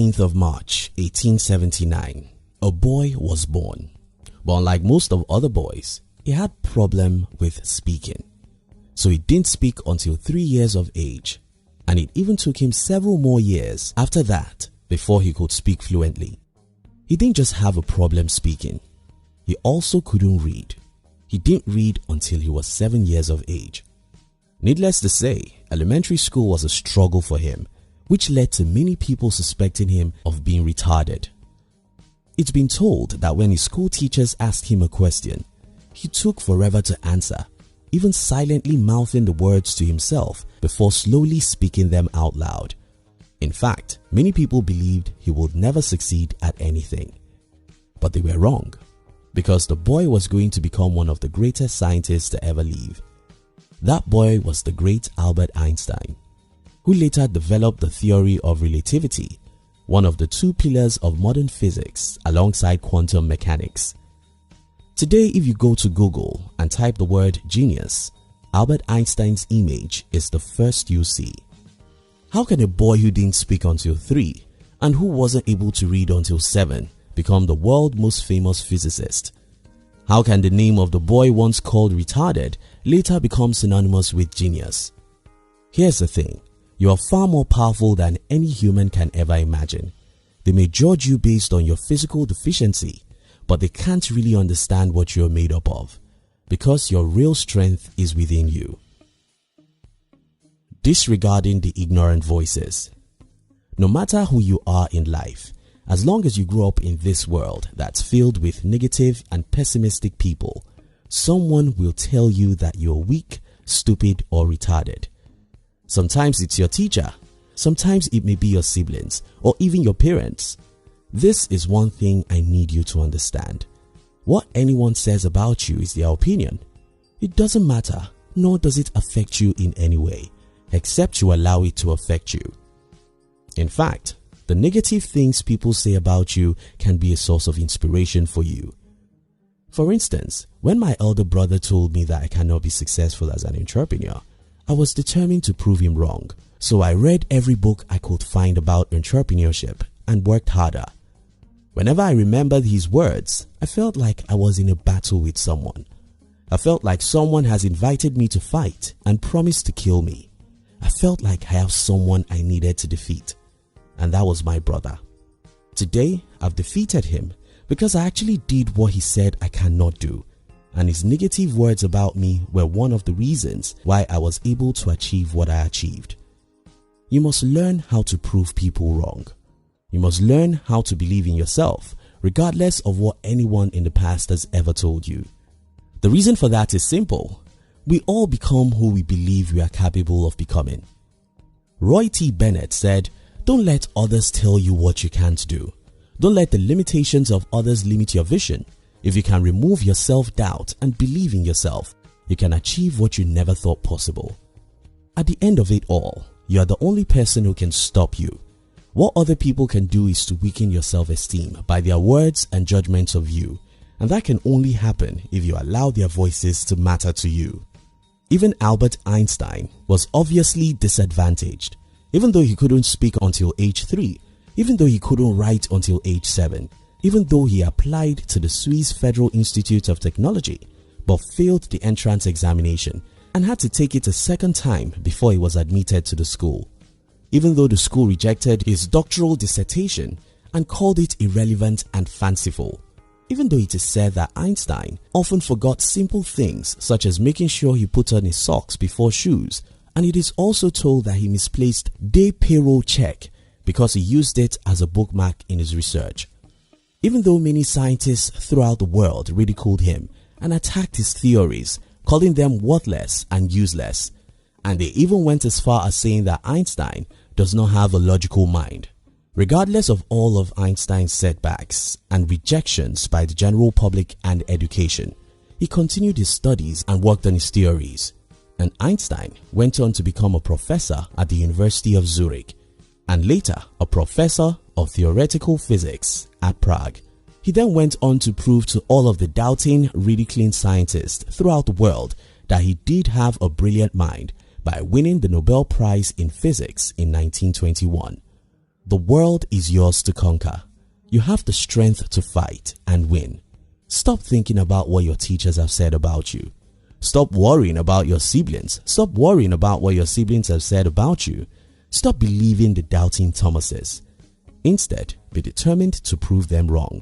18th of March, 1879, a boy was born. But unlike most of other boys, he had problem with speaking. So he didn't speak until 3 years of age, and it even took him several more years after that before he could speak fluently. He didn't just have a problem speaking, he also couldn't read. He didn't read until he was 7 years of age. Needless to say, elementary school was a struggle for him, which led to many people suspecting him of being retarded. It's been told that when his school teachers asked him a question, he took forever to answer, even silently mouthing the words to himself before slowly speaking them out loud. In fact, many people believed he would never succeed at anything. But they were wrong, because the boy was going to become one of the greatest scientists to ever live. That boy was the great Albert Einstein, who later developed the theory of relativity, one of the two pillars of modern physics alongside quantum mechanics. Today, if you go to Google and type the word genius, Albert Einstein's image is the first you see. How can a boy who didn't speak until 3 and who wasn't able to read until 7 become the world's most famous physicist? How can the name of the boy once called retarded later become synonymous with genius? Here's the thing, you are far more powerful than any human can ever imagine. They may judge you based on your physical deficiency, but they can't really understand what you're made up of, because your real strength is within you. Disregarding the ignorant voices. No matter who you are in life, as long as you grow up in this world that's filled with negative and pessimistic people, someone will tell you that you're weak, stupid, or retarded. Sometimes it's your teacher, sometimes it may be your siblings, or even your parents. This is one thing I need you to understand. What anyone says about you is their opinion. It doesn't matter, nor does it affect you in any way, except you allow it to affect you. In fact, the negative things people say about you can be a source of inspiration for you. For instance, when my elder brother told me that I cannot be successful as an entrepreneur, I was determined to prove him wrong. So I read every book I could find about entrepreneurship and worked harder. Whenever I remembered his words, I felt like I was in a battle with someone. I felt like someone has invited me to fight and promised to kill me. I felt like I have someone I needed to defeat, and that was my brother. Today, I've defeated him because I actually did what he said I cannot do, and his negative words about me were one of the reasons why I was able to achieve what I achieved. You must learn how to prove people wrong. You must learn how to believe in yourself, regardless of what anyone in the past has ever told you. The reason for that is simple. We all become who we believe we are capable of becoming. Roy T. Bennett said, "Don't let others tell you what you can't do. Don't let the limitations of others limit your vision. If you can remove your self-doubt and believe in yourself, you can achieve what you never thought possible." At the end of it all, you are the only person who can stop you. What other people can do is to weaken your self-esteem by their words and judgments of you, and that can only happen if you allow their voices to matter to you. Even Albert Einstein was obviously disadvantaged, even though he couldn't speak until age 3, even though he couldn't write until age 7, even though he applied to the Swiss Federal Institute of Technology but failed the entrance examination and had to take it a second time before he was admitted to the school. Even though the school rejected his doctoral dissertation and called it irrelevant and fanciful. Even though it is said that Einstein often forgot simple things such as making sure he put on his socks before shoes, and it is also told that he misplaced day payroll check because he used it as a bookmark in his research. Even though many scientists throughout the world ridiculed him and attacked his theories, calling them worthless and useless, and they even went as far as saying that Einstein does not have a logical mind. Regardless of all of Einstein's setbacks and rejections by the general public and education, he continued his studies and worked on his theories. And Einstein went on to become a professor at the University of Zurich, and later a professor of theoretical physics at Prague. He then went on to prove to all of the doubting, ridiculing scientists throughout the world that he did have a brilliant mind by winning the Nobel Prize in Physics in 1921. The world is yours to conquer. You have the strength to fight and win. Stop thinking about what your teachers have said about you. Stop worrying about your siblings. Stop worrying about what your siblings have said about you. Stop believing the doubting Thomases. Instead, be determined to prove them wrong.